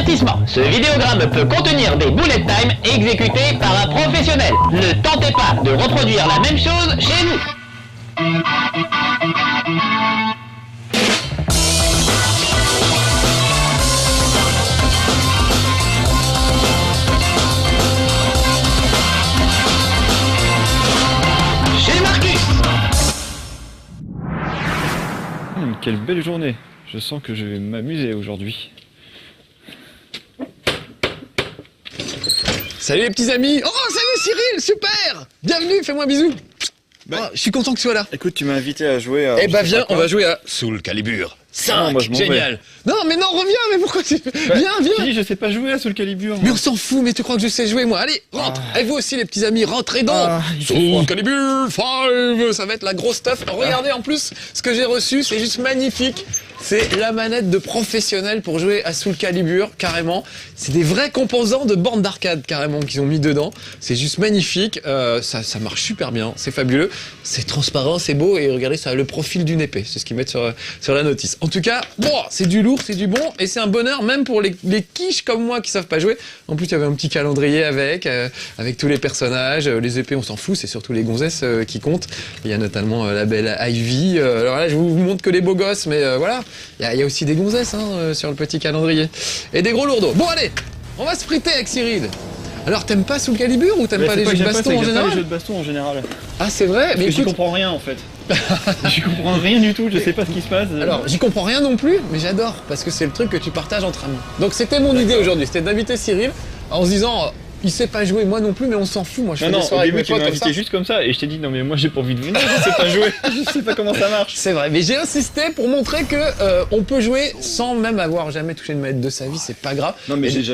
Avertissement, ce vidéogramme peut contenir des bullet time exécutés par un professionnel. Ne tentez pas de reproduire la même chose chez vous. Chez Marcus. Quelle belle journée. Je sens que je vais m'amuser aujourd'hui. Salut les petits amis. Oh, salut Cyril, super. Bienvenue, fais-moi un bisou. Bah, Oh, je suis content que tu sois là. Écoute, tu m'as invité à jouer à... Eh bah viens, on va jouer à Soul Calibur 5. moi, je m'en Génial. Non mais non, reviens, mais pourquoi tu... Viens. Si, je sais pas jouer à Soul Calibur. Mais on s'en fout, mais tu crois que je sais jouer moi? Allez, rentre. Et vous aussi les petits amis, rentrez dans Soul Calibur 5. Ça va être la grosse stuff. Regardez en plus, ce que j'ai reçu, c'est juste magnifique. C'est la manette de professionnel pour jouer à Soul Calibur, carrément. C'est des vrais composants de bornes d'arcade, carrément, qu'ils ont mis dedans. C'est juste magnifique. Ça marche super bien. C'est fabuleux. C'est transparent, c'est beau. Et regardez, ça a le profil d'une épée. C'est ce qu'ils mettent sur la notice. En tout cas, bon, c'est du lourd, c'est du bon. Et c'est un bonheur, même pour les quiches comme moi qui savent pas jouer. En plus, il y avait un petit calendrier avec tous les personnages. Les épées, on s'en fout. C'est surtout les gonzesses qui comptent. Il y a notamment la belle Ivy. Alors là, je vous montre que les beaux gosses, mais voilà. Il y a aussi des gonzesses sur le petit calendrier. Et des gros lourdeaux. Bon allez, on va se friter avec Cyril. Alors t'aimes pas Soul Calibur ou t'aimes pas les jeux de baston en général? Les jeux de baston en général. Ah c'est vrai, mais J'y comprends rien en fait. J'y comprends rien du tout, je sais pas ce qui se passe. Alors j'y comprends rien non plus, mais j'adore parce que c'est le truc que tu partages entre amis. Donc c'était mon idée aujourd'hui, c'était d'inviter Cyril en se disant il sait pas jouer, moi non plus, mais on s'en fout. Moi je fais des soirées avec mes tu potes m'as comme ça. invité juste comme ça et je t'ai dit non mais moi j'ai pas envie de venir, je sais pas jouer, je sais pas comment ça marche. C'est vrai, mais j'ai insisté pour montrer que on peut jouer sans même avoir jamais touché une manette de sa vie, c'est pas grave. Non mais j'ai déjà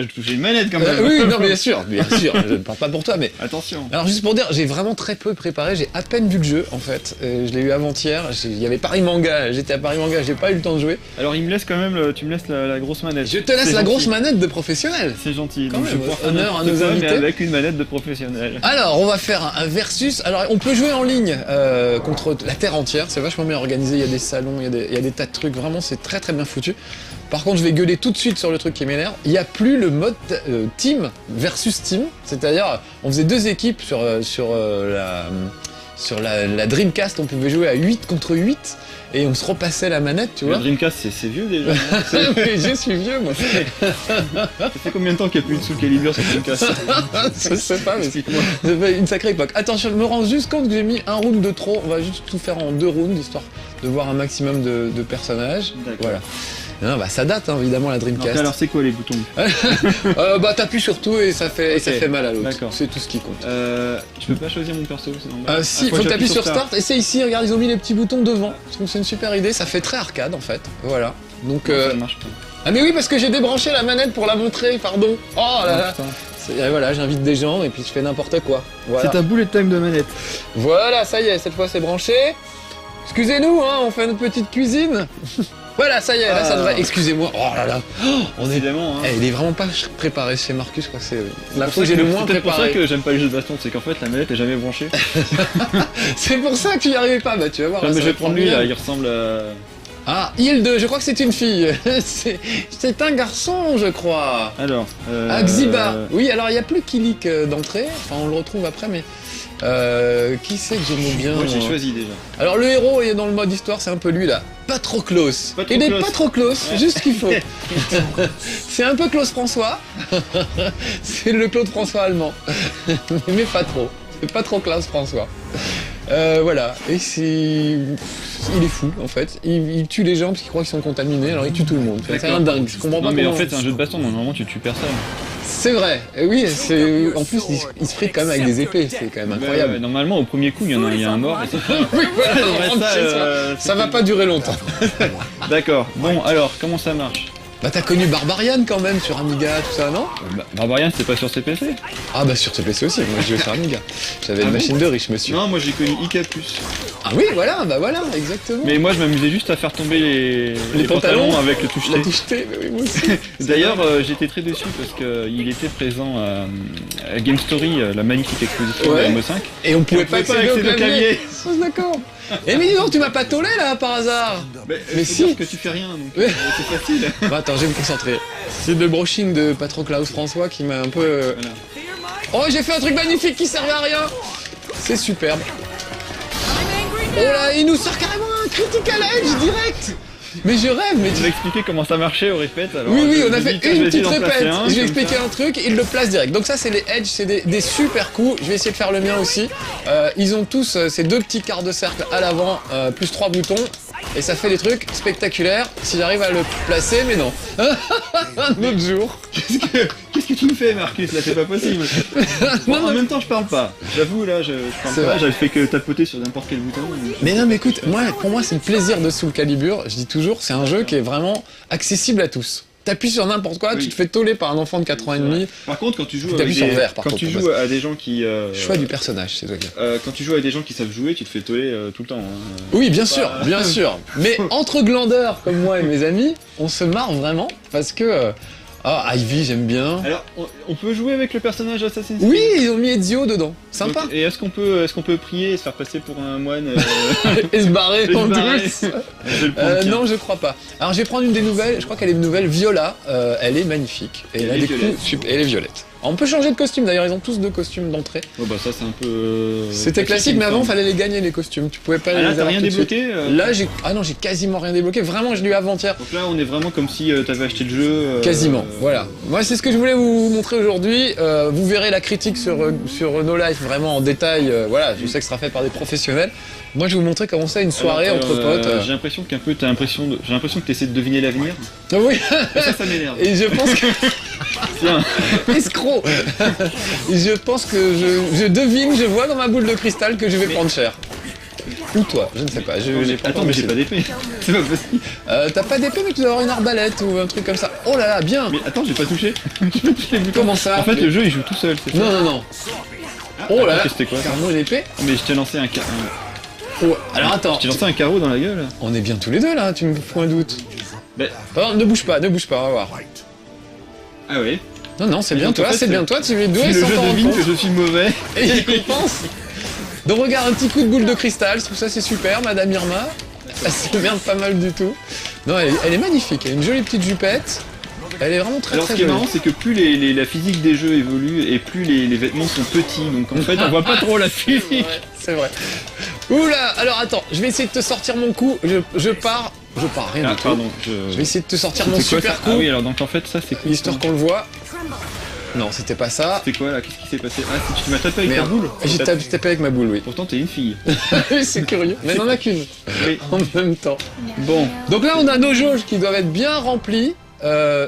touché une manette quand même. Oui, non mais bien sûr, je ne parle pas pour toi, mais attention. alors juste pour dire, j'ai vraiment très peu préparé, j'ai à peine vu le jeu en fait. Je l'ai eu avant-hier, il y avait Paris Manga, j'étais à Paris Manga, j'ai pas eu le temps de jouer. Alors il me laisse quand même, tu me laisses la grosse manette. Je te laisse la grosse manette de professionnel. C'est gentil, Quand donc même, je vais pouvoir faire honneur à n'importe nos quoi, mais invités. avec une manette de professionnel. Alors on va faire un versus, alors on peut jouer en ligne contre la terre entière, c'est vachement bien organisé, il y a des salons, il y a des tas de trucs, vraiment c'est très très bien foutu. Par contre je vais gueuler tout de suite sur le truc qui m'énerve, il n'y a plus le mode team versus team, c'est-à-dire on faisait deux équipes sur la Dreamcast, on pouvait jouer à 8 contre 8 et on se repassait la manette, tu vois. Le Dreamcast c'est vieux déjà. Mais je suis vieux moi. Ça fait combien de temps qu'il n'y a plus de Soul Calibur sur Dreamcast? Je sais pas, mais ça fait une sacrée époque. Attends, je me rends juste compte que j'ai mis un round de trop, on va juste tout faire en 2 rounds, histoire de voir un maximum de personnages. D'accord. Voilà. Non, bah ça date évidemment la Dreamcast. Donc alors c'est quoi les boutons? Bah t'appuies sur tout et ça fait, Ok. et ça fait mal à l'autre. D'accord. C'est tout ce qui compte. Je peux pas choisir mon perso, c'est normal. Si, faut que t'appuies sur Start. Et c'est ici, regarde, ils ont mis les petits boutons devant. Je trouve que c'est une super idée, ça fait très arcade en fait. Voilà. Donc Non, ça ne marche pas. Ah mais oui, parce que j'ai débranché la manette pour la montrer, pardon. Oh là là. putain. Et voilà, j'invite des gens et puis je fais n'importe quoi. Voilà. C'est un bullet time de manette. Voilà, ça y est, cette fois c'est branché. Excusez-nous, on fait une petite cuisine. Voilà, ça y est, là ça devrait... Excusez-moi, oh là là, on est... Évidemment, hein. Il est vraiment pas préparé chez Marcus, je crois que c'est la C'est fois que j'ai le moins peut-être pour ça préparé. que j'aime pas les jeux de baston, c'est qu'en fait la manette est jamais branchée. C'est pour ça que tu y arrivais pas, bah tu vas voir. Non, là, mais ça je va vais prendre être lui là, formidable. il ressemble à... Ah, Hilde, je crois que c'est une fille. C'est un garçon, je crois. Alors... Ah, Xiba. Oui, alors il n'y a plus Kilik d'entrée, enfin on le retrouve après, mais... qui c'est que j'aime bien Moi j'ai moi choisi déjà. Alors le héros est dans le mode histoire, c'est un peu lui là. Patroclos. Patroclos. Il est pas trop close, Ouais. juste ce qu'il faut. C'est un peu Claude François. C'est le Claude François allemand. Mais pas trop. C'est pas trop Claude François. Voilà. Et il est fou en fait. Il tue les gens parce qu'il croit qu'ils sont contaminés, alors il tue tout le monde. C'est un dingue. Je comprends pas Non mais en comment- fait c'est un jeu de baston, donc normalement tu tues personne. C'est vrai. Et oui, c'est... En plus, il se frite quand même avec des épées. C'est quand même incroyable. Ouais, normalement au premier coup il y a un mort et c'est tout. Oui, voilà, Ouais, on rentre ça, chez soi. Ça va pas durer longtemps. D'accord, bon alors comment ça marche? Bah t'as connu Barbarian quand même sur Amiga, tout ça, non? Barbarian c'était pas sur CPC? Ah bah sur TPC aussi, moi je jouais sur Amiga. J'avais une Ah machine bon de riche, monsieur. Non, moi j'ai connu IK+. Ah oui, voilà, bah voilà, exactement. Mais moi je m'amusais juste à faire tomber les pantalons avec le touche La T. touche T, mais oui, moi aussi. D'ailleurs j'étais très déçu parce qu'il était présent à Game Story, la magnifique exposition Ouais. de MO5. Et on pouvait pas accéder au accéder au clavier. Oh, d'accord. Eh mais dis donc, tu m'as pas tollé là par hasard. Mais si. si dire que tu fais rien donc Ouais. c'est facile. Bon, attends, je vais me concentrer. C'est le brushing de Patron Klaus François qui m'a un peu... Voilà. Oh, j'ai fait un truc magnifique qui servait à rien. C'est superbe. Oh là, il nous sort carrément un critical edge direct. Mais je rêve, mais Tu vas expliquer comment ça marchait au répète alors. Oui, oui, on a je fait dis, tiens, je une vais essayer petite d'en placer répète. un, Je vais comme expliquer ça. un truc, il le place direct. Donc ça, c'est les edge, c'est des super coups. Je vais essayer de faire le mien aussi. Ils ont tous ces deux petits quarts de cercle à l'avant, plus 3 boutons. Et ça fait des trucs spectaculaires si j'arrive à le placer, mais non. Un autre jour. Qu'est-ce que tu me fais Marcus là, c'est pas possible. Bon, en même temps je parle pas. J'avoue là, je parle C'est pas, vrai. j'avais fait que tapoter sur n'importe quel bouton. donc- Mais non, mais écoute, pour moi, c'est le plaisir de Soul Calibur. Je dis toujours, c'est un jeu qui est vraiment accessible à tous. T'appuies sur n'importe quoi, Oui. tu te fais toller par un enfant de 4 ans et demi. Par contre, quand tu joues T'appuies avec sur des... vert, par quand contre, tu on joues à des gens qui Choix du personnage, c'est toi qui. quand tu joues à des gens qui savent jouer, tu te fais toller tout le temps. hein. Oui, bien sûr, bien sûr. Mais entre glandeurs comme moi et mes amis, on se marre vraiment parce que Ivy, j'aime bien. Alors, on peut jouer avec le personnage Assassin's Creed. Oui, ils ont mis Ezio dedans. Sympa. Donc, et est-ce qu'on peut prier et se faire passer pour un moine Et se barrer et se en barrer douce. Je vais le prendre, tiens. Non, je crois pas. Alors, je vais prendre une des nouvelles. Je crois qu'elle est une nouvelle Viola. Elle est magnifique. Et elle a Elle est des violette. coups super. Elle est violette. On peut changer de costume. D'ailleurs, ils ont tous deux costumes d'entrée. Oh bah ça c'est un peu... C'était classique, mais avant, fallait les gagner les costumes. Tu pouvais pas Ah les là t'as avoir rien tout de suite. débloqué Là, j'ai quasiment rien débloqué. Vraiment, je l'ai eu avant-hier. Donc là on est vraiment comme si t'avais acheté le jeu... Quasiment, voilà. Moi, c'est ce que je voulais vous montrer aujourd'hui. Vous verrez la critique sur No Life vraiment en détail. Voilà, je sais que ce sera fait par des professionnels. Moi, je vais vous montrer comment c'est une soirée Alors, entre potes. J'ai l'impression qu'un peu j'ai l'impression que t'essaies de deviner l'avenir. Ah oui, Et ça m'énerve. et je pense que... Tiens. Escroc. Et je pense que je devine, je vois dans ma boule de cristal que je vais prendre cher. Ou toi, je ne sais pas. J'ai pas Attends encore mais j'ai décidé. pas d'épée. C'est pas possible. T'as pas d'épée, mais tu dois avoir une arbalète ou un truc comme ça. Oh là là, bien. Mais attends j'ai pas touché. J'ai pas touché les boutons. Comment ça? En fait le jeu il joue tout seul. C'est ça. Non, non, non. Oh là là. C'était quoi ça Carrément une épée. Mais je t'ai lancé un carreau. Oh, alors attends. Je t'ai lancé un carreau dans la gueule. On est bien tous les deux là, tu me fous un doute. Mais... Oh, ne bouge pas, on va voir. Ah ouais. Non, non, c'est bien Donc, toi, en fait, c'est bien toi, tu es Si doué le sans jeu t'en rendre devine que compte. je suis mauvais. Et il compense. Donc regarde, un petit coup de boule de cristal, je trouve ça c'est super, Madame Irma. Elle se merde pas mal du tout. Non, elle est magnifique, elle a une jolie petite jupette. Elle est vraiment très Alors ce très qui est jolie. marrant c'est que plus la physique des jeux évolue et plus les vêtements sont petits donc en fait on voit pas trop la physique. Ouais, c'est vrai. Oula, alors attends, je vais essayer de te sortir mon coup. Je pars, rien Ah du tout. pardon, Je vais essayer de te sortir mon C'était quoi, super ça coup, Ah oui alors donc en fait ça c'est quoi histoire qu'on le voit. Non, c'était pas ça. C'est quoi là Qu'est-ce qui s'est passé Ah tu m'as tapé avec Merde. ta boule J'ai tapé avec ma boule, oui. Pourtant t'es une fille. Oui, c'est curieux. Mais il n'en a qu'une. Oui. En même temps. Bon. Donc là, on a nos jauges qui doivent être bien remplies.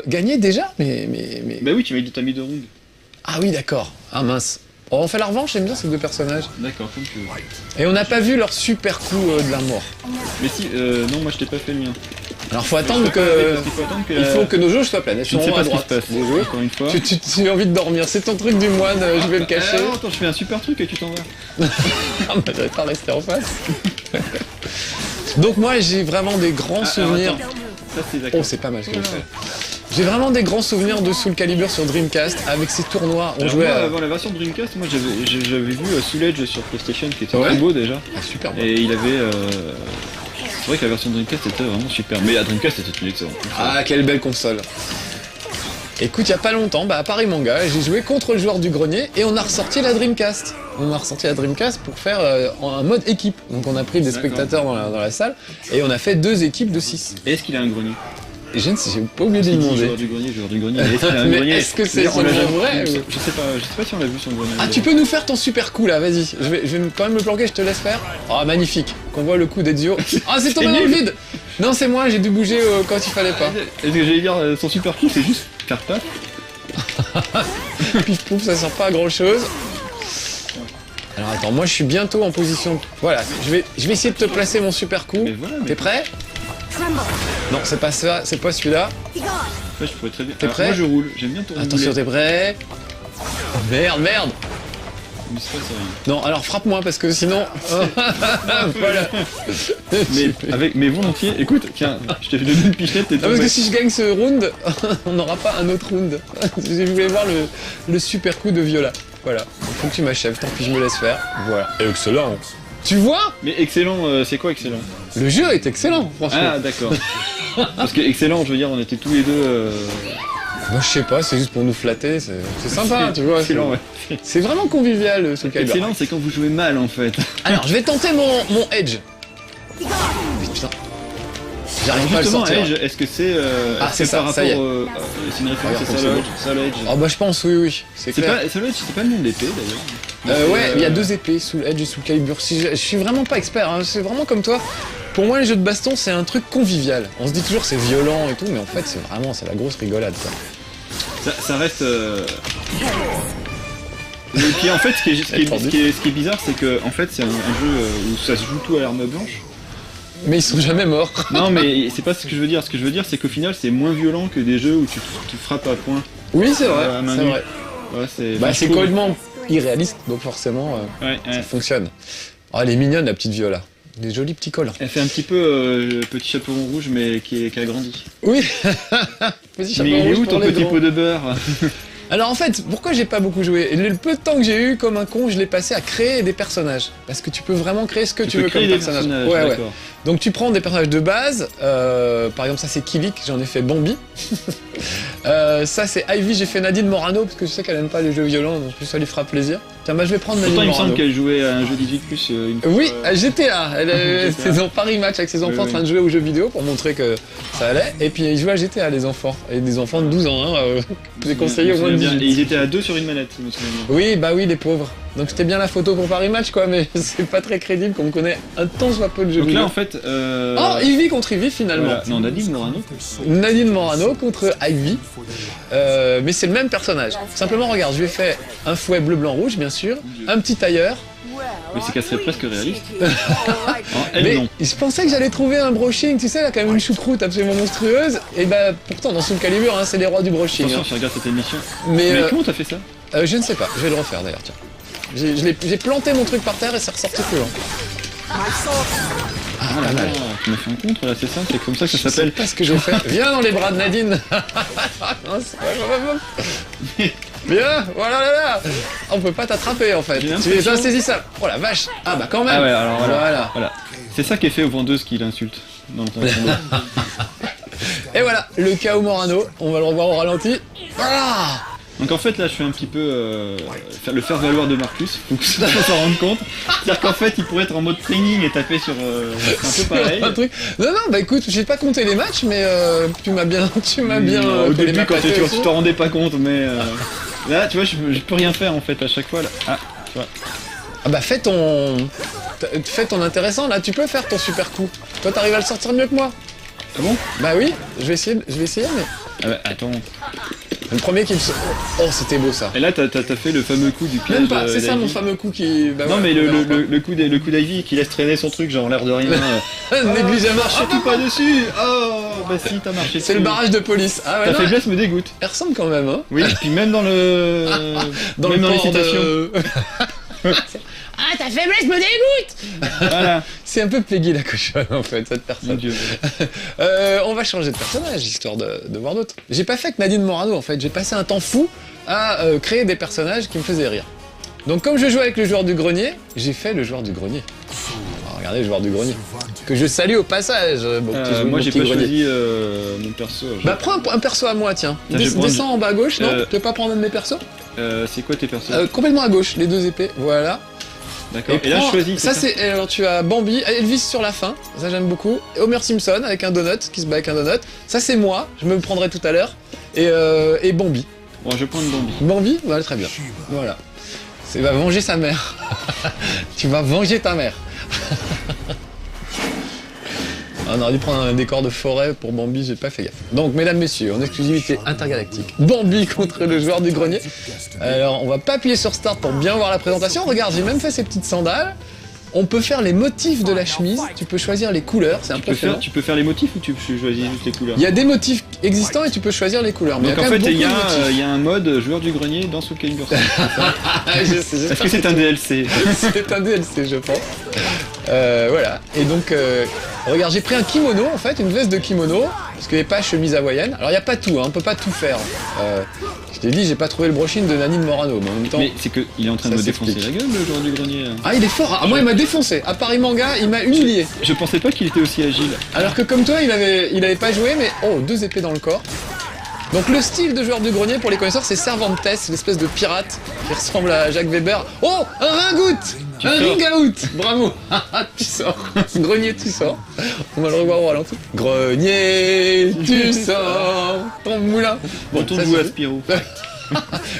Gagner déjà mais... Bah oui tu m'as dit t'as mis 2 rounds. Ah oui, d'accord. Ah mince. Oh, on fait la revanche, j'aime bien ces deux personnages. D'accord comme tu veux. Et on n'a pas vu leur super coup de la mort. Mais si non moi je t'ai pas fait le mien. Alors faut attendre Parce que... qu'il faut attendre que Il faut que nos jauges soient pleines. Elles Je ne sais seront pas à ce qui se droite. passe. Des jauges. Encore une fois. Tu as envie de dormir. C'est ton truc du moine, je vais le cacher. Alors, attends je fais un super truc et tu t'en vas. Ah, bah, j'aurais pas resté en face. Donc moi, j'ai vraiment des grands souvenirs. attends. Ça c'est d'accord. Oh, c'est pas mal ce que je fais. J'ai vraiment des grands souvenirs de Soul Calibur sur Dreamcast avec ces tournois. On Alors jouait moi, à... avant la version Dreamcast, moi j'avais vu Soul Edge sur PlayStation qui était Ouais. très beau déjà. Ah, super bon. Et il avait. C'est vrai que la version Dreamcast était vraiment super. Mais la Dreamcast était une excellente. Ah, quelle belle console. Écoute, il y a pas longtemps, à Paris Manga, j'ai joué contre le joueur du grenier et on a ressorti la Dreamcast. On a ressorti la Dreamcast pour faire un mode équipe. Donc on a pris des D'accord. spectateurs dans la salle et on a fait 2 équipes de 6. Et est-ce qu'il a un grenier Et je ne sais, j'ai pas oublié de lui demander. Joueur du grenier, joueur du grenier. Est-ce qu'il a un Mais grenier est-ce que c'est D'ailleurs, on l'a son jamais- vrai, ou- Je sais pas si on l'a vu son grenier. Ah, tu peux nous faire ton super coup là, vas-y. Je vais quand même me planquer, je te laisse faire. Ah, magnifique. Qu'on voit le coup d'Ezio. Ah, c'est tombé dans le vide. Non, c'est moi, j'ai dû bouger quand il fallait pas. Est-ce que j'allais dire son super coup c'est juste faire paf. Pif pouf, ça sert pas à grand chose. Alors attends, moi je suis bientôt en position. Voilà, je vais essayer de te placer mon super coup. Mais voilà, mais- T'es prêt? Non, c'est pas ça, c'est pas celui-là. Ouais, je pourrais très bien. T'es Alors, prêt moi je roule, j'aime bien tourner. Attention, t'es prêt? Oh, merde, merde! Mais c'est pas ça. Non, alors frappe-moi parce que sinon... voilà. Mais volontiers, écoute, tiens, je t'ai donné une pichenette, t'es Ah, parce tombé. que si je gagne ce round, on n'aura pas un autre round. Je voulais voir le super coup de Viola. Voilà, faut que tu m'achèves, tant pis je me laisse faire. Voilà. Excellent. Tu vois? Mais excellent, c'est quoi excellent? Le jeu est excellent, franchement. Ah d'accord. Parce que excellent, je veux dire, on était tous les deux... Moi je sais pas, c'est juste pour nous flatter, c'est sympa, tu vois. Excellent, ouais. C'est vraiment convivial ce Calibur. Excellent, c'est quand vous jouez mal en fait. Alors, je vais tenter mon Edge. Mais putain. J'arrive pas à le Justement, sortir. Edge, est-ce que c'est Ah, c'est ça, par rapport ça y est. c'est une référence Regarde à comme Solo Edge. Oh bah je pense, oui, c'est C'est clair. pas, Solo Edge, c'est pas le nom de l'épée d'ailleurs. Ouais, il y a deux épées, sous Edge et sous Calibur. Si je suis vraiment pas expert, hein, c'est vraiment comme toi. Pour moi, les jeux de baston, c'est un truc convivial. On se dit toujours c'est violent et tout, mais en fait, c'est la grosse rigolade, quoi. Ça reste... Et puis en fait, ce qui est bizarre, c'est que en fait, c'est un jeu où ça se joue tout à l'arme blanche. Mais ils sont jamais morts. Non, mais c'est pas ce que je veux dire. Ce que je veux dire, c'est qu'au final, c'est moins violent que des jeux où tu frappes à point. Oui, c'est vrai, à main c'est nue. vrai. Ouais, Bah, je c'est trouve- complètement irréaliste, donc forcément, Ouais, ça fonctionne. Oh, elle est mignonne, la petite Viola. Des jolis petits collants. Elle fait un petit peu petit chaperon rouge, mais qui a grandi. Oui. Petit chapeau Mais il est rouge où pour ton les petit grands. pot de beurre? Alors en fait, pourquoi j'ai pas beaucoup joué? Le peu de temps que j'ai eu comme un con, je l'ai passé à créer des personnages. Parce que tu peux vraiment créer ce que tu peux veux créer comme des personnage. personnages, Ouais, ouais. d'accord. Donc tu prends des personnages de base, par exemple ça c'est Kilik, j'en ai fait Bambi. Ça c'est Ivy, j'ai fait Nadine Morano, parce que je sais qu'elle aime pas les jeux violents, donc ça lui fera plaisir. Tiens, bah je vais prendre Nadine Pourtant, il me Morano. semble qu'elle jouait à un jeu 18+, une fois. Oui, à GTA. C'est dans Paris Match avec ses enfants en Oui, train de jouer aux jeux vidéo pour montrer que ça allait. Et puis ils jouent à GTA les enfants. Et des enfants de 12 ans, hein. J'ai conseillé au moins de bien. 18. Et ils étaient à deux sur une manette, je me souviens bien. Oui, bah oui, les pauvres. Donc c'était bien la photo pour Paris Match, quoi, mais c'est pas très crédible qu'on me connaît un tant soit peu de jeux Donc vidéo. là, en fait... Oh, Ivy contre Ivy finalement. voilà. Non, Nadine Morano. Nadine Morano contre Ivy. Mais c'est le même personnage. Simplement, regarde, je lui ai fait un fouet bleu, blanc, rouge, bien sûr, un petit tailleur. Mais c'est qu'elle serait presque réaliste. Elle, Mais non. je pensais que j'allais trouver un brushing, tu sais, là, quand même une choucroute absolument monstrueuse. Et bah, pourtant, dans Soul Calibur, hein, c'est les rois du brushing. Attention, Hein. je regarde cette émission. Mais Mais comment t'as fait ça? je ne sais pas, je vais le refaire d'ailleurs, tiens. J'ai planté mon truc par terre et c'est ressorti plus loin. Ah là là, tu m'as fait un contre là, c'est ça? C'est comme ça que ça Je sais s'appelle. pas ce que j'ai fait. Viens dans les bras de Nadine. Non, c'est pas- Viens, voilà là. On peut pas t'attraper en fait. J'ai Tu es l'impression- insaisissable. Oh la vache. Ah bah quand même. Ah ouais, alors Voilà. voilà. C'est ça qui est fait aux vendeuses qui l'insultent. Dans le Et voilà, le KO Morano. On va le revoir au ralenti. Voilà. Donc en fait là je fais un petit peu le faire valoir de Marcus, donc ça faut s'en rendre compte. C'est-à-dire qu'en fait il pourrait être en mode training et taper sur c'est un peu pareil. Un truc. Non, bah écoute, j'ai pas compté les matchs, mais tu m'as bien. Au collé début ma quand pâtée tu aussi. t'en rendais pas compte mais là tu vois je peux rien faire en fait à chaque fois là. Ah tu vois. Ah bah fais ton intéressant, là tu peux faire ton super coup. Toi t'arrives à le sortir mieux que moi. Ah bon? Bah oui, je vais essayer, mais. Ah bah, attends. Le premier qui me. Oh c'était beau ça. Et là t'as fait le fameux coup du piège. Même pas, c'est ça d'Ivy. mon fameux coup qui. Bah Non ouais, mais on verra pas. le coup d'Ivy qui laisse traîner son truc genre en l'air de rien. Négligemment. Marche tout pas dessus. Oh bah si t'as marché dessus. C'est le barrage de police. Ah ouais, Ta non, faiblesse me dégoûte. elle ressemble quand même, hein. Oui, et puis même dans le. Dans même le dans les port citations. de- Ah, ta faiblesse me dégoûte! Voilà. C'est un peu Peggy la cochonne en fait, cette Mon personne. dieu. On va changer de personnage histoire de voir d'autres. J'ai pas fait que Nadine Morano en fait, j'ai passé un temps fou à créer des personnages qui me faisaient rire. Donc comme je jouais avec le joueur du grenier, j'ai fait le joueur du grenier. Alors, regardez le joueur du grenier. Que je salue au passage. Moi j'ai pas choisi mon perso. Bah prends un perso à moi tiens. Tiens, je vais prendre- Descends en bas à gauche, non? Euh, Tu veux pas prendre un de mes persos? C'est quoi tes persos? Complètement à gauche, les deux épées, voilà. D'accord. Et là je prends- choisis. Ça c'est. Alors tu as Bambi, Elvis sur la fin, ça j'aime beaucoup. Homer Simpson avec un donut, qui se bat avec un donut. Ça c'est moi, je me le prendrai tout à l'heure. Et Bambi. Bon, je vais prendre Bambi. Bambi, voilà, très bien. Voilà. Il va venger sa mère. Tu vas venger ta mère. On aurait dû prendre un décor de forêt pour Bambi, j'ai pas fait gaffe. Donc, mesdames, messieurs, en exclusivité intergalactique, Bambi contre le joueur du grenier. Alors, on va pas appuyer sur Start pour bien voir la présentation. Regarde, j'ai même fait ces petites sandales. On peut faire les motifs de la chemise, tu peux choisir les couleurs, c'est impressionnant. Tu peux faire les motifs ou tu choisis juste les couleurs? Il y a des motifs existants et tu peux choisir les couleurs. Mais Donc en quand même fait, il y beaucoup de motifs. a un mode joueur du grenier dans Soul Calibur 5. Est-ce que c'est un DLC? C'est un DLC, je pense. Voilà. Et donc, regarde, j'ai pris un kimono, en fait, une veste de kimono, parce qu'il n'y a pas chemise hawaïenne. Alors, il n'y a pas tout, hein, on peut pas tout faire. Je t'ai dit, j'ai pas trouvé le brushing de Nani de Morano, mais en même temps... Mais c'est qu'il est en train de Ça me défoncer s'explique. la gueule, le joueur du grenier. Ah, il est fort. Ah, moi, il m'a défoncé. À Paris Manga, il m'a humilié. Je pensais pas qu'il était aussi agile. Alors que comme toi, il avait pas joué, mais... Oh, 2 épées dans le corps. Donc le style de joueur du grenier, pour les connaisseurs, c'est Cervantes, l'espèce de pirate qui ressemble à Jacques Weber. Oh, un ringout, un ring-out. Bravo. Tu sors. Grenier, tu sors. On va le revoir au ralenti. Grenier, tu sors. Ton moulin. Bon, on ça, joue à c'est- Spirou.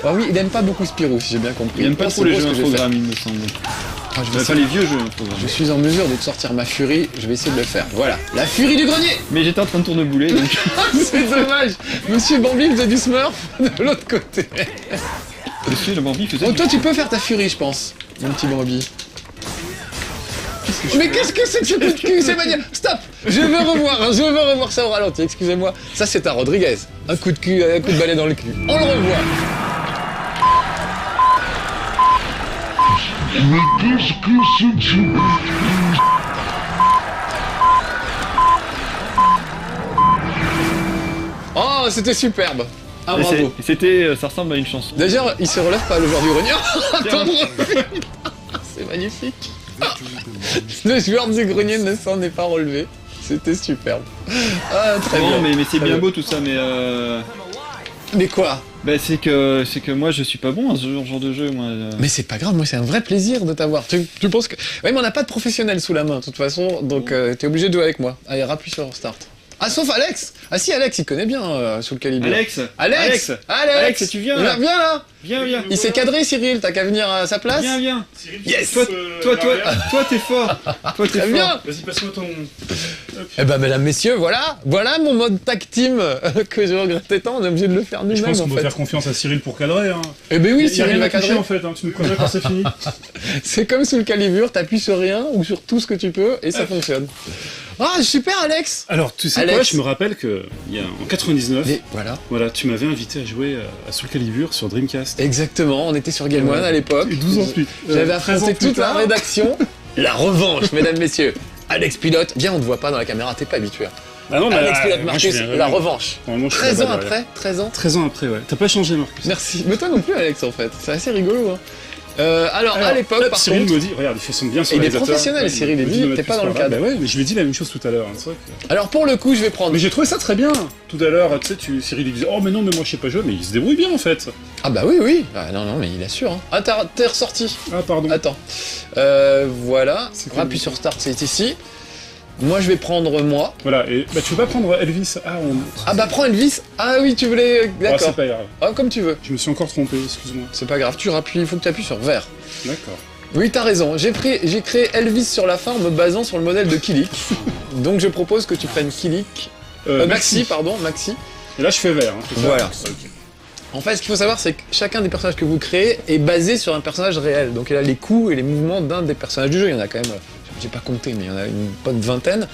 Ah oui, il aime pas beaucoup Spirou, si j'ai bien compris. Il aime pas Oh, trop c'est les beau jeux ce que j'ai fait. infogrammes, il me semble. Ah, je vais Enfin, essayer- les vieux jeux infogrammes. Je suis en mesure de te sortir ma furie, je vais essayer de le faire. Voilà, la furie du grenier. Mais j'étais en train de tournebouler, donc... C'est dommage. Monsieur Bambi faisait du Smurf de l'autre côté. Monsieur le Bambi faisait... Oh, toi, tu peux faire ta furie, je pense, mon petit Bambi. Mais qu'est-ce que c'est que ce coup de cul? C'est maniaque. Stop. Je veux revoir ça au ralenti, excusez-moi. Ça, c'est un Rodriguez. Un coup de cul, un coup de balai dans le cul. On le revoit. Oh, c'était superbe. Ah, Et bravo. C'était... ça ressemble à une chanson. D'ailleurs, il se relève pas, le joueur du grenier. Attends, c'est magnifique. Le joueur du grenier ne s'en est pas relevé. C'était superbe. Ah, très Non, bien. mais c'est Très bien beau tout ça, mais... Mais quoi? Bah c'est que moi je suis pas bon à ce genre de jeu, moi. Mais c'est pas grave, moi c'est un vrai plaisir de t'avoir. Tu penses que... Ouais, mais on n'a pas de professionnel sous la main, de toute façon, donc t'es obligé de jouer avec moi. Allez, rappuie sur Start. Ah, sauf Alex! Ah si, Alex, il connaît bien sous le calibre. Alex, Alex, tu viens là. Viens là! Viens. Il s'est cadré, Cyril, t'as qu'à venir à sa place? Viens. Yes! Toi, t'es fort. Toi, t'es Très fort. bien! Vas-y, passe-moi ton... Eh ben, mesdames, messieurs, voilà mon mode tag team que je regrettais tant, on est obligé de le faire Je nous-mêmes pense en qu'on doit fait. faire confiance à Cyril pour cadrer. Hein. Eh ben oui, Y a Cyril rien va à toucher cadrer. en fait, hein. Tu nous préviens quand c'est fini. C'est comme sous le calibre, t'appuies sur rien ou sur tout ce que tu peux et ça fonctionne. Ah, super Alex! Alors, tu sais Alex. quoi, je me rappelle que en 99, Et voilà. voilà, tu m'avais invité à jouer à Soul Calibur sur Dreamcast. Exactement, on était sur Game One à l'époque. Et 12 ans plus. J'avais 13 ans affronté plus toute la tard. rédaction. La revanche, mesdames, messieurs. Alex Pilote, viens, on te voit pas dans la caméra, t'es pas habitué. Ah non, mais Alex Pilote moi, je Marcus, viens la vraiment. revanche. Normalement, je suis 13 ans là-bas, derrière. après, 13 ans. 13 ans après, ouais. T'as pas changé, Marcus. Merci. Mais toi non plus, Alex, en fait. C'est assez rigolo. Hein. Alors, à l'époque, hop, par Cyril contre. me dit, regarde, il fait son bien sur Et il est réalisateur. professionnel, Ouais, Cyril, il me dit, de t'es pas dans le mettre plus cadre. Bah ouais, mais je lui ai dit la même chose tout à l'heure. Hein, c'est vrai que- Alors, pour le coup, je vais prendre. Mais j'ai trouvé ça très bien. Tout à l'heure, tu sais, Cyril il disait, oh mais non, mais moi je sais pas jouer, mais il se débrouille bien en fait. Ah, bah oui. Ah, non, mais il assure. Hein. Ah, t'es ressorti. Ah pardon. Attends. Voilà. C'est quoi, Appuie lui sur Start, c'est ici. Moi, je vais prendre moi. Voilà, et bah tu veux pas prendre Elvis? Ah, Ah, bah prends Elvis. Ah oui, tu voulais. Ah, D'accord. c'est pas grave. Ah, comme tu veux. Je me suis encore trompé, excuse-moi. C'est pas grave, il faut que tu appuies sur vert. D'accord. Oui, t'as raison. J'ai créé Elvis sur la fin en me basant sur le modèle de Kilik. Donc je propose que tu prennes Kilik. Maxi, pardon, Maxi. Et là je fais vert. Hein, c'est ça Voilà. Ok. En fait, ce qu'il faut savoir, c'est que chacun des personnages que vous créez est basé sur un personnage réel. Donc il a les coups et les mouvements d'un des personnages du jeu. Il y en a quand même, j'ai pas compté, mais il y en a une bonne vingtaine.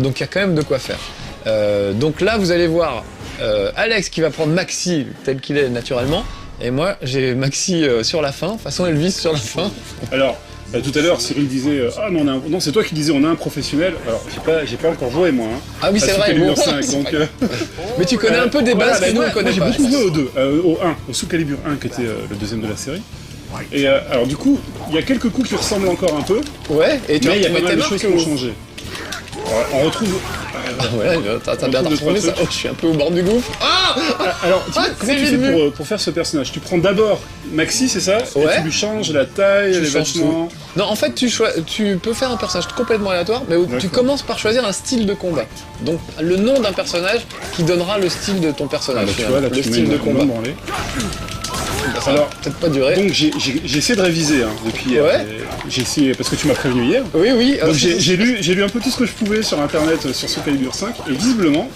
Donc il y a quand même de quoi faire. Donc là, vous allez voir Alex qui va prendre Maxi tel qu'il est naturellement. Et moi, j'ai Maxi sur la fin, façon Elvis sur la fin. Alors, tout à l'heure, Cyril disait ah non, non, c'est toi qui disais on a un professionnel. Alors, j'ai pas encore joué moi. Hein, Ah oui, c'est à vrai. Soul Calibur bon, 5, c'est donc, vrai. Mais tu connais un peu des bases que nous on connaît j'ai pas. beaucoup joué au 2, au 1, au Soul Calibur 1 qui était le deuxième de la série. Et alors du coup, il y a quelques coups qui ressemblent encore un peu, Ouais, et tu mais il y a retrouvé pas tes mal de marques choses qui ont ou- changé. Alors, on retrouve. Ah ouais, t'as bien On retrouve retrouvé deux, ça. trois Oh, je suis un peu au bord du gouffre. Ah Alors, dis-moi, Ah, comment c'est tu fais vite vu. pour faire ce personnage? Tu prends d'abord Maxi, c'est ça? Ouais. Et tu lui changes la taille, Tu les changes vêtements. Non, en fait, tu peux faire un personnage complètement aléatoire, mais où tu D'accord. commences par choisir un style de combat. Donc, le nom d'un personnage qui donnera le style de ton personnage. Ah, bah, tu vois, là, le tu style mets de une combat. bombe en lait. Ça va Alors, peut-être pas durer. Donc j'ai essayé de réviser hein, depuis hier. Ouais. J'ai essayé parce que tu m'as prévenu hier. Oui. Donc j'ai lu un peu tout ce que je pouvais sur internet sur Soul Calibur 5 et visiblement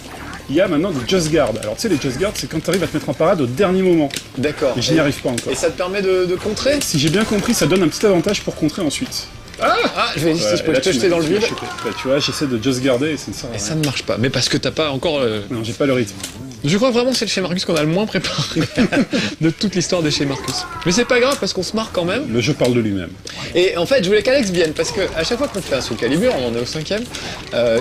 il y a maintenant des Just Guard. Alors tu sais les Just Guard c'est quand tu arrives à te mettre en parade au dernier moment. D'accord. Et je n'y arrive pas encore. Et ça te permet de contrer? Si j'ai bien compris ça donne un petit avantage pour contrer ensuite. Je vais essayer si je peux là, te jeter dans le vide. Bah, tu vois, j'essaie de just garder et ça ne sert à Et rien. ça ne marche pas, mais parce que t'as pas encore... Non, j'ai pas le rythme. Je crois vraiment que c'est le chez Marcus qu'on a le moins préparé de toute l'histoire des chez Marcus. Mais c'est pas grave parce qu'on se marre quand même. Le jeu parle de lui-même. Et en fait, je voulais qu'Alex vienne parce que à chaque fois qu'on fait un Soul Calibur, on en est au 5ème,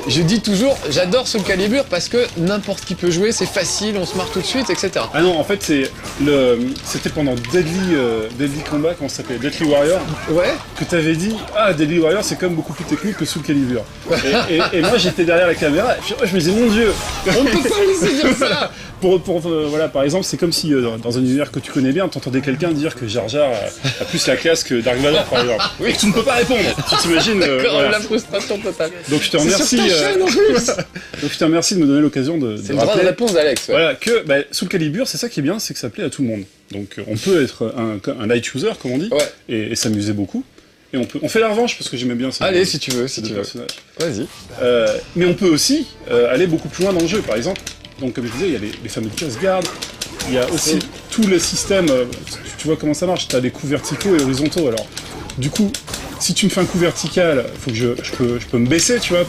je dis toujours, j'adore Soul Calibur parce que n'importe qui peut jouer, c'est facile, on se marre tout de suite, etc. Ah non, en fait, c'était pendant Deadly Combat, comment ça s'appelait, Deadly Warrior, Ouais. que t'avais dit, Deadly Warrior, c'est quand même beaucoup plus technique que Soul Calibur. Et moi, j'étais derrière la caméra, et puis, je me disais, mon Dieu, On ne peut pas laisser dire ça. voilà, par exemple, c'est comme si dans un univers que tu connais bien, t'entendais quelqu'un dire que Jar Jar a plus la classe que Dark Vador, par exemple. Oui. Et que tu ne peux pas répondre. Tu t'imagines voilà. La frustration totale. Donc je te C'est remercie. sur ta chaîne en plus. Donc je te remercie de me donner l'occasion de C'est le droit de rappeler. réponse d'Alex. Ouais. Voilà, que Soul Calibur, c'est ça qui est bien, c'est que ça plaît à tout le monde. Donc on peut être un light user, comme on dit, Ouais. et s'amuser beaucoup. Et on fait la revanche parce que j'aimais bien ça. Allez, si tu veux, si tu veux. Personnages. Vas-y. Mais on peut aussi aller beaucoup plus loin dans le jeu, par exemple. Donc comme je disais, il y a les fameux Just Guard, il y a aussi tout le système, tu vois comment ça marche, tu as des coups verticaux et horizontaux. Alors, du coup, si tu me fais un coup vertical, faut que je peux me baisser, tu vois,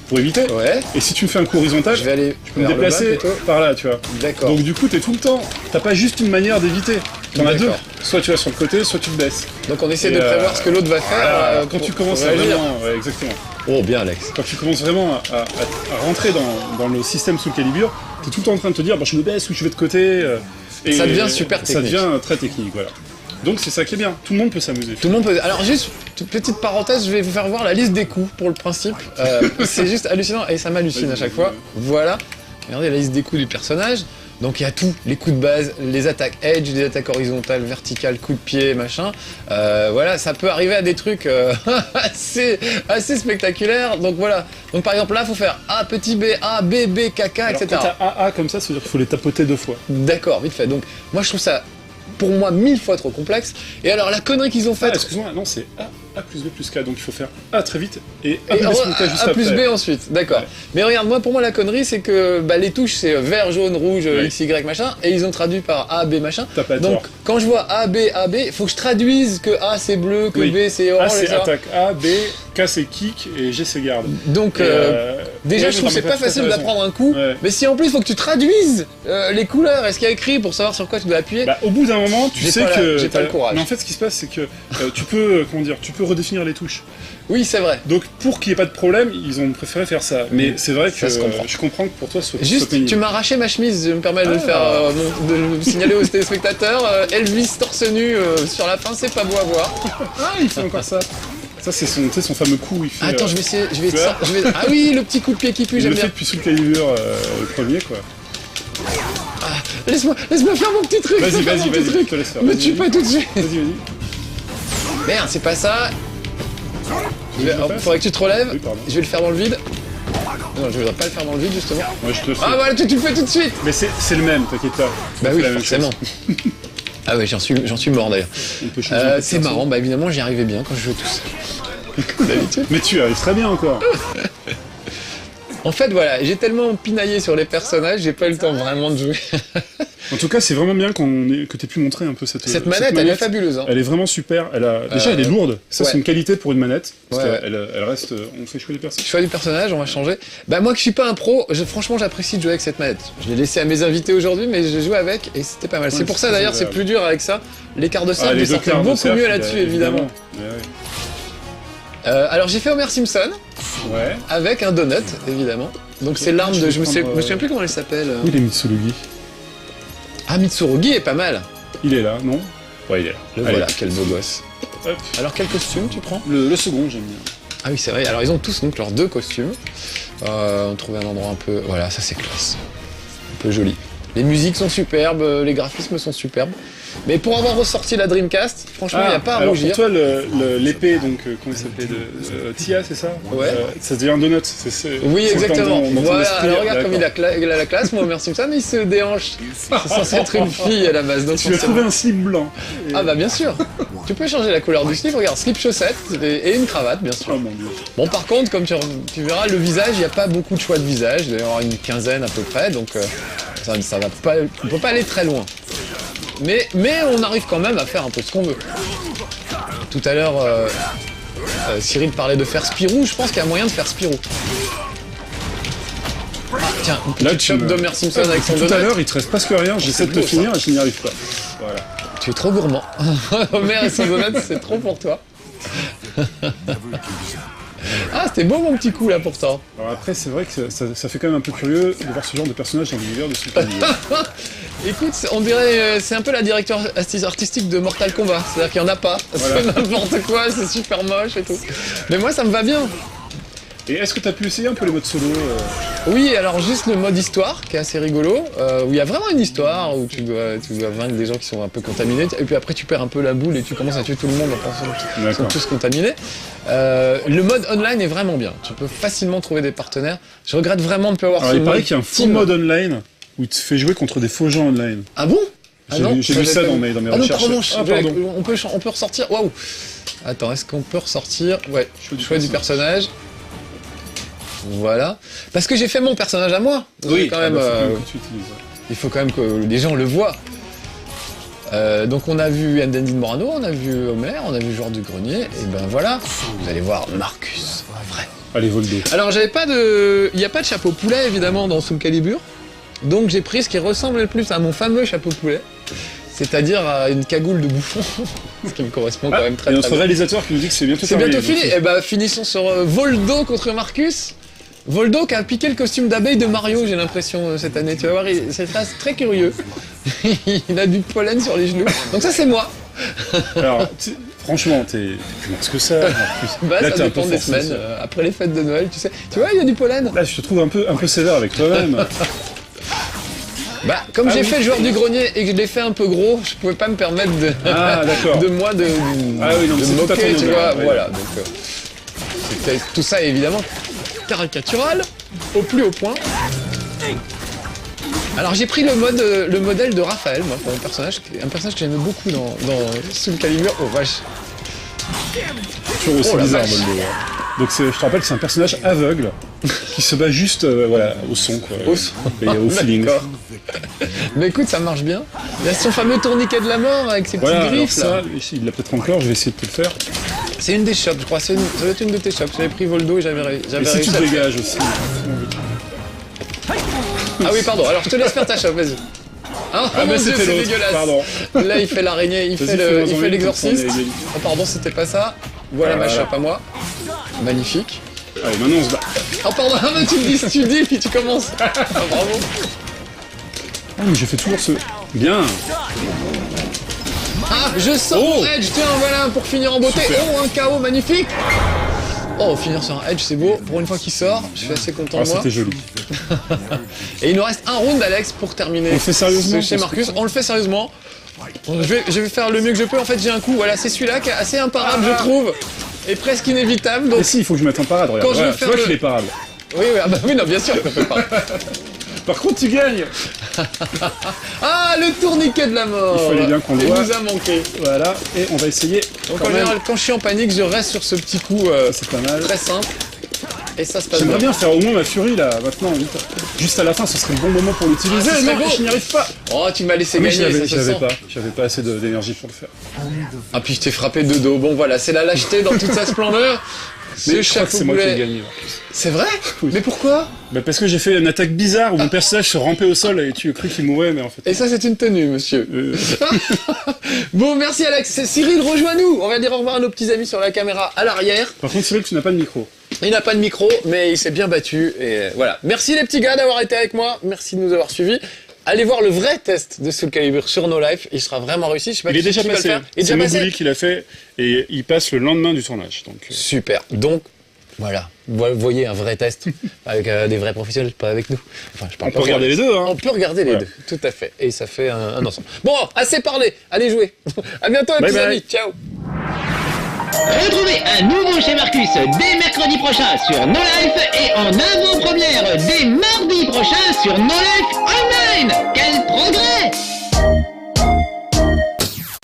pour éviter. Ouais. Et si tu me fais un coup horizontal, Je vais aller je peux me déplacer par là, tu vois. D'accord. Donc du coup, t'es tout le temps, t'as pas juste une manière d'éviter, t'en as deux. D'accord. Soit tu vas sur le côté, soit tu te baisses. Donc on essaie Et, de prévoir ce que l'autre va faire. Quand pour- tu commences pour à réagir. vraiment... Ouais, exactement. Oh, bien, Alex. Quand tu commences vraiment à rentrer dans le système Soul Calibur, t'es tout le temps en train de te dire, je me baisse ou je vais de côté. Et Ça devient super Ça technique. devient très technique, voilà. Donc c'est ça qui est bien, tout le monde peut s'amuser. Tout le monde peut. Alors, juste, toute petite parenthèse, je vais vous faire voir la liste des coups pour le principe. C'est juste hallucinant et ça m'hallucine à chaque fois. Voilà. Regardez la liste des coups du personnage. Donc il y a tout, les coups de base, les attaques edge, les attaques horizontales, verticales, coups de pied, machin. Voilà, ça peut arriver à des trucs assez spectaculaires. Donc voilà. Donc par exemple là, faut faire A, petit b, A, B, B, KK, Alors, etc. quand t'as AA comme ça veut dire qu'il faut les tapoter 2 fois. D'accord, vite fait. Donc moi je trouve ça, pour moi, 1000 fois trop complexe. Et alors la connerie qu'ils ont faite... Excuse-moi, non, c'est A plus B plus K, donc il faut faire A très vite et A Et plus B plus K juste A plus après. B ensuite, d'accord. Ouais. Mais regarde, moi pour moi la connerie c'est que les touches c'est vert, jaune, rouge, Ouais. X, Y machin, et ils ont traduit par A, B machin. T'as pas Donc tort. quand je vois A, B, faut que je traduise que A c'est bleu, que Oui. B c'est A orange, c'est etc. attaque A, B, K c'est kick et G c'est garde. Donc Et, déjà ouais, je trouve que c'est mais pas t'as facile tout à fait d'apprendre un coup, Ouais. mais si en plus faut que tu traduises les couleurs et ce qu'il y a écrit pour savoir sur quoi tu dois appuyer. Au bout d'un moment, tu J'ai sais pas que j'ai pas le courage. Mais en fait, ce qui se passe, c'est que tu peux, tu peux redéfinir les touches. Oui c'est vrai. Donc, pour qu'il n'y ait pas de problème, ils ont préféré faire ça. Mais c'est vrai que Ça se comprend. je comprends que pour toi, ce soit Juste, pénible. tu m'as arraché ma chemise, je me permets de le faire, de le signaler aux téléspectateurs. Elvis torse nu sur la fin, c'est pas beau à voir. Ah, il fait encore ça. Ça, c'est son, tu sais, son fameux coup. Il fait, Attends, je vais essayer, tu vois Ah oui, le petit coup de pied qui pue, il j'aime le fait bien. depuis Soul Calibur, le premier, quoi. Laisse-moi faire mon petit truc. Vas-y, laisse-moi faire vas-y, mon petit vas-y, truc. je te laisse faire. Me Vas-y, tue pas tout de suite. Vas-y. Merde, c'est pas ça. Faudrait que tu te relèves. Oui, pardon. Je vais le faire dans le vide. Non, je voudrais pas le faire dans le vide, justement. Moi, je te le fais. Ah voilà, tu le fais tout de suite. Mais c'est le même, t'inquiète pas. Bah On oui, fait la même forcément. chose. Ah ouais, j'en suis mort d'ailleurs. On peut changer un peu de C'est perso. marrant, bah évidemment, j'y arrivais bien quand je jouais tout seul. Comme d'habitude. Mais tu arrives très bien encore. En fait, voilà, j'ai tellement pinaillé sur les personnages, j'ai pas eu le temps vraiment de jouer. En tout cas, c'est vraiment bien que t'aies pu montrer un peu Cette manette, elle est fabuleuse. Hein. Elle est vraiment super. Déjà, elle est lourde. Ça, ouais. c'est une qualité pour une manette. Parce Ouais, qu'elle reste. On fait jouer les personnes. Choix du personnage, on va changer. Bah moi que je suis pas un pro, franchement j'apprécie de jouer avec cette manette. Je l'ai laissé à mes invités aujourd'hui, mais j'ai joué avec et c'était pas mal. Ouais, C'est pour ça c'est d'ailleurs c'est agréable. plus dur avec ça. L'écart de cercle, les il deux sortait quarts de beaucoup cercle, mieux là-dessus évidemment. Ouais. Alors j'ai fait Homer Simpson Ouais. avec un donut évidemment. Donc c'est l'arme de, je me souviens plus comment elle s'appelle. Où il est Mitsurugi? Ah Mitsurugi est pas mal. Il est là, non? Ouais, il est là. Le Allez. voilà, quel beau gosse. Hop. Alors quel costume tu prends? Le second, j'aime bien. Ah oui c'est vrai, alors ils ont tous donc leurs deux costumes. On trouvait un endroit un peu... Voilà, ça c'est classe. Un peu joli. Les musiques sont superbes, les graphismes sont superbes. Mais pour avoir ressorti la Dreamcast, franchement il n'y a pas à alors rougir. pour toi, l'épée, donc, comment il s'appelait Tia, c'est ça? Ouais. Ça devient un donut. Oui, c'est exactement. dans ton Voilà, esprit, alors regarde comme d'accord. il a la classe, moi Homer Simpson, il se déhanche. C'est censé être une fille à la base. Donc Tu as trouvé un slip blanc. Ah bah bien sûr. Tu peux changer la couleur du slip, regarde, slip chaussette et une cravate, bien sûr. Oh mon dieu. Bon par contre, comme tu verras, le visage, il n'y a pas beaucoup de choix de visage, il doit y en avoir une quinzaine à peu près, donc ça va pas, on peut pas aller très loin. Mais on arrive quand même à faire un peu ce qu'on veut. Tout à l'heure, Cyril parlait de faire Spirou, je pense qu'il y a moyen de faire Spirou. Ah tiens, une petite tu chope me- d'Homer Simpson avec son Tout à donut. l'heure, il te reste presque rien, j'essaie de te beau, finir et je n'y arrive pas. Voilà. Tu es trop gourmand. Homer et son donut, c'est trop pour toi. Ah, c'était beau mon petit coup là pourtant. Alors après, c'est vrai que ça fait quand même un peu curieux de voir ce genre de personnage dans l'univers de Super Mario. Écoute, on dirait, c'est un peu la direction artistique de Mortal Kombat. C'est-à-dire qu'il n'y en a pas. Voilà. C'est n'importe quoi, c'est super moche et tout. Mais moi, ça me va bien. Et est-ce que tu as pu essayer un peu les modes solo Oui, alors juste le mode histoire, qui est assez rigolo, où il y a vraiment une histoire, où tu dois vaincre des gens qui sont un peu contaminés, et puis après tu perds un peu la boule et tu commences à tuer tout le monde en pensant qu'ils sont D'accord. tous contaminés. Le mode online est vraiment bien. Tu peux facilement trouver des partenaires. Je regrette vraiment de ne pas avoir Alors ce il paraît mode qu'il y a un faux team. mode online où il te fait jouer contre des faux gens online. Ah bon? Ah non, J'ai vu ça dans mes Ah non, recherches. pardon, Ah, pardon. on peut ressortir. Waouh! Attends, est-ce qu'on peut ressortir? Ouais, choix du personnage. Voilà. Parce que j'ai fait mon personnage à moi. Oui, quand même. faut que tu utilises. Il faut quand même que les gens le voient. Donc on a vu Andy de Morano, on a vu Homer, on a vu Joueur du Grenier, et ben voilà, vous allez voir Marcus, en vrai. Allez, Voldo. Alors j'avais pas de... Il n'y a pas de chapeau poulet évidemment dans Soul Calibur, donc j'ai pris ce qui ressemble le plus à mon fameux chapeau poulet, c'est-à-dire à une cagoule de bouffon, ce qui me correspond quand même très Et très notre bien. réalisateur qui nous dit que c'est bientôt C'est terminé. bientôt fini, et ben finissons sur Voldo contre Marcus. Voldo qui a piqué le costume d'abeille de Mario, j'ai l'impression, cette année. Tu vas voir, c'est très curieux. Il a du pollen sur les genoux. Donc ça, c'est moi. Alors, franchement, t'es ce que ça, Marcus. Bah, Là, ça t'es un dépend peu des forcé, semaines, ça. après les fêtes de Noël, tu sais. Tu vois, il y a du pollen. Là, je te trouve un peu sévère avec toi-même. Bah, comme Ah j'ai oui. fait le joueur du grenier et que je l'ai fait un peu gros, je pouvais pas me permettre de... Ah, d'accord. de moi de Ah oui, non, de c'est me tout à ton moquer, tu honneur, vois. ouais. Voilà, donc c'était tout ça est évidemment caricatural au plus haut point. Alors j'ai pris le modèle de Raphaël, moi, pour mon personnage, un personnage que j'aimais beaucoup dans Soul Calibur. Oh vache. Toujours aussi Oh la bizarre, vache. Voldo. Donc, je te rappelle que c'est un personnage aveugle qui se bat juste voilà, au son, quoi. Au son. Et au feeling. D'accord. Mais écoute, ça marche bien. Il y a son fameux tourniquet de la mort avec ses Voilà, petites alors griffes là. ça, il l'a peut-être encore, je vais essayer de te le faire. C'est une des shops, je crois. Ça doit être une de tes shops. J'avais pris Voldo et j'avais Et si réussi tu à... dégages aussi. Ah oui, pardon. Alors je te laisse faire ta shop, vas-y. Ah, Ah, mon mais Dieu, c'était c'est l'autre, dégueulasse. pardon. Là, il fait l'araignée, il Vas-y, fait fais-moi en une, l'exorciste. comme ça, on est égalité. Oh, pardon, c'était pas ça. Voilà ma Voilà. shop à moi. Magnifique. Allez, maintenant on se bat. Oh, pardon, ah, mais tu me dis, puis tu commences. Ah, bravo. Ah, mais je fais toujours ce. Bien. Ah, je sors mon edge, tiens, voilà, pour finir en beauté. Super. Oh, un KO magnifique. Oh, finir sur un edge, c'est beau. Pour une fois qu'il sort, je suis assez content Ah, de moi. c'était joli. Et il nous reste un round, Alex, pour terminer. On le fait sérieusement, Chez Marcus, on le fait sérieusement. Je vais faire le mieux que je peux. En fait, j'ai un coup. Voilà, c'est celui-là qui est assez imparable, je trouve, et presque inévitable. Donc, Et si, il faut que je mette en parade, regarde. Quand je Voilà, vais tu vois faire qu'il est parade. oui, oui, ah bah oui, non, bien sûr qu'on peut pas. Par contre, tu gagnes. Ah, le tourniquet de la mort. Il fallait bien qu'on le Il voit. nous a manqué. Voilà, et on va essayer. Donc quand en même. général, quand je suis en panique, je reste sur ce petit coup C'est pas mal. très simple. Et ça se passe J'aimerais bien. bien faire au moins ma furie là, maintenant, vite. Juste à la fin, ce serait le bon moment pour l'utiliser. Ah, ce serait non, beau. je n'y arrive pas. Oh, tu m'as laissé Mais gagner, ça se sent. j'avais pas assez d'énergie pour le faire. Ah, puis je t'ai frappé de dos. Bon, voilà, c'est la lâcheté dans toute sa splendeur. Mais Ce je crois que chapeau c'est moi qui ai boulet. gagné. C'est vrai? Oui. Mais pourquoi? Bah parce que j'ai fait une attaque bizarre où mon personnage se rampait au sol et tu as cru qu'il mourait, mais en fait. Et ça, c'est une tenue, monsieur. Bon, merci Alex. Cyril, rejoins-nous. On va dire au revoir à nos petits amis sur la caméra à l'arrière. Par contre, Cyril, tu n'as pas de micro. Il n'a pas de micro, mais il s'est bien battu. Et voilà. Merci les petits gars d'avoir été avec moi. Merci de nous avoir suivis. Allez voir le vrai test de Soul Calibur sur No Life. Il sera vraiment réussi. Je sais pas Il est qui déjà va le passé. faire. Il est C'est déjà passé. Mowgli qui l'a fait et il passe le lendemain du tournage. Donc, Super. Donc, voilà. Vous voyez un vrai test avec des vrais professionnels, pas avec nous. Enfin, je on parle peut pas regarder les deux. Hein. On peut regarder les Voilà. deux, tout à fait. Et ça fait un ensemble. Bon, assez parlé. Allez jouer. À bientôt les Bye petits bye. amis. Ciao. Retrouvez un nouveau chez Marcus dès mercredi prochain sur No Life et en avant-première dès mardi prochain sur No Life Online.